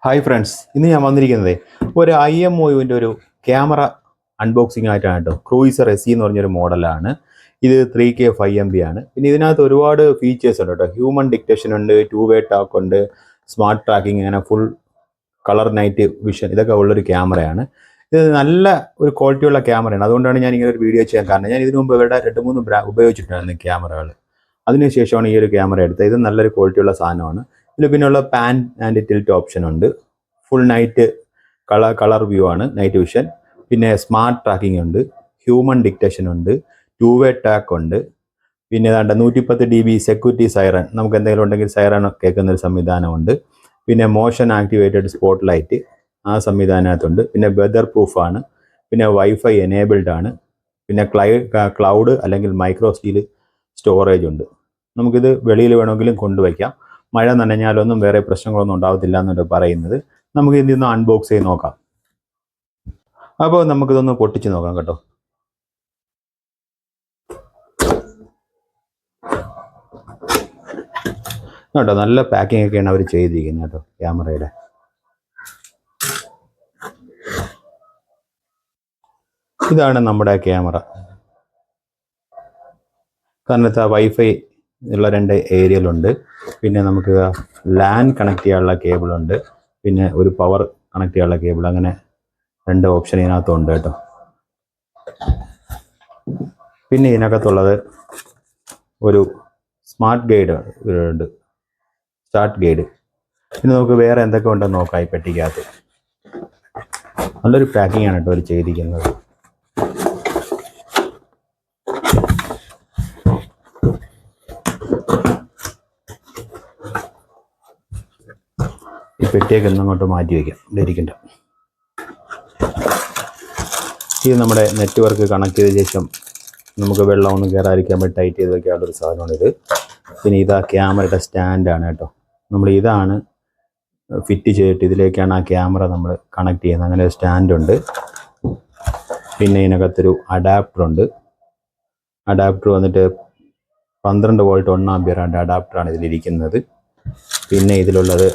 Hi friends, ഇന്ന് ഞാൻ വന്നിരിക്കുന്നത് ഒരു IMOUവിൻ്റെ ഒരു ക്യാമറ അൺബോക്സിംഗ് ആയിട്ടാണ് കേട്ടോ. ക്രൂയിസർ SE എന്ന് പറഞ്ഞൊരു മോഡലാണ്. ഇത് 3K 5MP ആണ്. പിന്നെ ഇതിനകത്ത് ഒരുപാട് ഫീച്ചേഴ്സ് ഉണ്ട് കേട്ടോ. ഹ്യൂമൻ ഡിറ്റക്ഷൻ ഉണ്ട്, 2-വേ ടാക്ക് ഉണ്ട്, സ്മാർട്ട് ട്രാക്കിംഗ്, അങ്ങനെ ഫുൾ കളർ നൈറ്റ് വിഷൻ, ഇതൊക്കെ ഉള്ളൊരു ക്യാമറയാണ്. ഇത് നല്ല ഒരു ക്വാളിറ്റിയുള്ള ക്യാമറയാണ്. അതുകൊണ്ടാണ് ഞാൻ ഇങ്ങനെ ഒരു വീഡിയോ ചെയ്യാൻ കാരണം. ഞാൻ ഇതിനു മുമ്പ് ഇവരുടെ 2-3 ഉപയോഗിച്ചിട്ടുണ്ടായിരുന്നു ക്യാമറകൾ. അതിനുശേഷമാണ് ഈ ഒരു ക്യാമറ എടുത്തത്. ഇത് നല്ലൊരു ക്വാളിറ്റിയുള്ള സാധനമാണ്. ഇതിൽ പിന്നെയുള്ള പാൻ ആൻഡ് ടിൽറ്റ് ഓപ്ഷൻ ഉണ്ട്. ഫുൾ നൈറ്റ് കളർ വ്യൂ ആണ്, നൈറ്റ് വിഷൻ. പിന്നെ സ്മാർട്ട് ട്രാക്കിംഗ് ഉണ്ട്, ഹ്യൂമൻ ഡിറ്റക്ഷൻ ഉണ്ട്, 2-വേ ടാക്ക് ഉണ്ട്. പിന്നെ ഏതാണ്ട് 110 dB സെക്യൂരിറ്റി സൈറൺ, നമുക്ക് എന്തെങ്കിലും ഉണ്ടെങ്കിൽ സൈറൺ കേൾക്കുന്നൊരു സംവിധാനമുണ്ട്. പിന്നെ മോഷൻ ആക്ടിവേറ്റഡ് സ്പോട്ട് ലൈറ്റ്, ആ സംവിധാനത്തുണ്ട്. പിന്നെ വെതർ പ്രൂഫാണ്. പിന്നെ വൈഫൈ എനേബിൾഡ് ആണ്. പിന്നെ ക്ലൗഡ് അല്ലെങ്കിൽ മൈക്രോ സ്റ്റീൽ സ്റ്റോറേജ് ഉണ്ട്. നമുക്കിത് വെളിയിൽ വേണമെങ്കിലും കൊണ്ടുവയ്ക്കാം. മഴ നനഞ്ഞാലൊന്നും വേറെ പ്രശ്നങ്ങളൊന്നും ഉണ്ടാവത്തില്ല എന്നാണ് പറയുന്നത്. നമുക്ക് ഇതിന്ന് അൺബോക്സ് ചെയ്ത് നോക്കാം. അപ്പോൾ നമുക്കിതൊന്ന് പൊട്ടിച്ച് നോക്കാം കേട്ടോ. കേട്ടോ, നല്ല പാക്കിംഗ് ഒക്കെയാണ് അവർ ചെയ്തിരിക്കുന്നത് കേട്ടോ ക്യാമറയുടെ. ഇതാണ് നമ്മുടെ ക്യാമറ. കാരണത്താ വൈഫൈ ഉള്ള 2 ഏരിയലുണ്ട്. പിന്നെ നമുക്ക് ലാൻ കണക്ട് ചെയ്യാനുള്ള കേബിളുണ്ട്. പിന്നെ ഒരു പവർ കണക്ട് ചെയ്യാനുള്ള കേബിൾ, അങ്ങനെ 2 ഓപ്ഷൻ ഇതിനകത്തുണ്ട് കേട്ടോ. പിന്നെ ഇതിനകത്തുള്ളത് ഒരു സ്മാർട്ട് ഗൈഡ് ഉണ്ട്, സ്റ്റാർട്ട് ഗൈഡ്. പിന്നെ നമുക്ക് വേറെ എന്തൊക്കെ ഉണ്ടെന്ന് നോക്കാം ഈ പെട്ടിക്കകത്ത്. നല്ലൊരു പാക്കിംഗ് ആണ് കേട്ടോ അവർ ചെയ്തിരിക്കുന്നത്. ഈ പെട്ടിയൊക്കെ ഒന്നങ്ങോട്ട് മാറ്റി വയ്ക്കാം, ഇവിടെ ഇരിക്കണ്ട. ഇത് നമ്മുടെ നെറ്റ്വർക്ക് കണക്ട് ചെയ്ത ശേഷം നമുക്ക് വെള്ളം ഒന്നും കയറാതിരിക്കാൻ വേണ്ടി ടൈറ്റ് ചെയ്ത് വയ്ക്കാനുള്ളൊരു സാധനമാണിത്. പിന്നെ ഇതാ ക്യാമറയുടെ സ്റ്റാൻഡാണ് കേട്ടോ. നമ്മൾ ഇതാണ് ഫിറ്റ് ചെയ്തിട്ട് ഇതിലേക്കാണ് ആ ക്യാമറ നമ്മൾ കണക്ട് ചെയ്യുന്നത്. അങ്ങനെ ഒരു സ്റ്റാൻഡുണ്ട്. പിന്നെ ഇതിനകത്തൊരു അഡാപ്റ്റർ ഉണ്ട്. അഡാപ്റ്റർ വന്നിട്ട് 12 വോൾട്ട് 1 ആമ്പിയർ അഡാപ്റ്ററാണ് ഇതിലിരിക്കുന്നത്. പിന്നെ ഇതിലുള്ളത്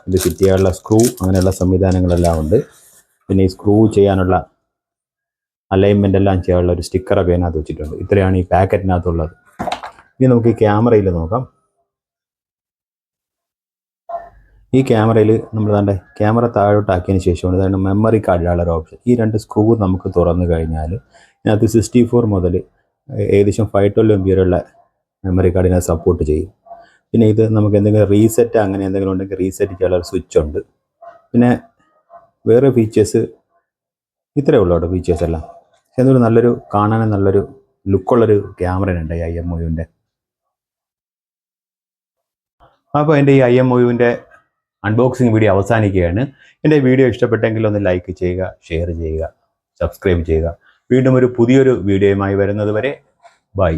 ഇത് ഫിറ്റ് ചെയ്യാനുള്ള സ്ക്രൂ, അങ്ങനെയുള്ള സംവിധാനങ്ങളെല്ലാം ഉണ്ട്. പിന്നെ ഈ സ്ക്രൂ ചെയ്യാനുള്ള അലൈൻമെൻ്റ് എല്ലാം ചെയ്യാനുള്ള ഒരു സ്റ്റിക്കറൊക്കെ അതിനകത്ത് വെച്ചിട്ടുണ്ട്. ഇത്രയാണ് ഈ പാക്കറ്റിനകത്തുള്ളത്. ഇനി നമുക്ക് ഈ ക്യാമറയിൽ നോക്കാം. ഈ ക്യാമറയിൽ നമ്മൾ തന്നെ ക്യാമറ താഴോട്ടാക്കിയതിന് ശേഷമാണ് ഇതാണ് മെമ്മറി കാർഡിലുള്ള ഒരു ഓപ്ഷൻ. ഈ 2 സ്ക്രൂ നമുക്ക് തുറന്നു കഴിഞ്ഞാൽ ഇതിനകത്ത് 64 മുതൽ ഏകദേശം 512 വരെയുള്ള മെമ്മറി കാർഡിനെ സപ്പോർട്ട് ചെയ്യും. പിന്നെ ഇത് നമുക്ക് എന്തെങ്കിലും റീസെറ്റ് അങ്ങനെ എന്തെങ്കിലും ഉണ്ടെങ്കിൽ റീസെറ്റ് ചെയ്യാനുള്ള ഒരു സ്വിച്ച് ഉണ്ട്. പിന്നെ വേറെ ഫീച്ചേഴ്സ് ഇത്രയേ ഉള്ളൂ കേട്ടോ, ഫീച്ചേഴ്സ് എല്ലാം. പക്ഷെ എന്തൊരു നല്ലൊരു കാണാനും നല്ലൊരു ലുക്കുള്ളൊരു ക്യാമറയുണ്ട് ഈ IMOUവിൻ്റെ. അപ്പോൾ എൻ്റെ ഈ IMOUവിൻ്റെ അൺബോക്സിങ് വീഡിയോ അവസാനിക്കുകയാണ്. എൻ്റെ വീഡിയോ ഇഷ്ടപ്പെട്ടെങ്കിൽ ഒന്ന് ലൈക്ക് ചെയ്യുക, ഷെയർ ചെയ്യുക, സബ്സ്ക്രൈബ് ചെയ്യുക. വീണ്ടും ഒരു പുതിയൊരു വീഡിയോയുമായി വരുന്നത് വരെ ബൈ.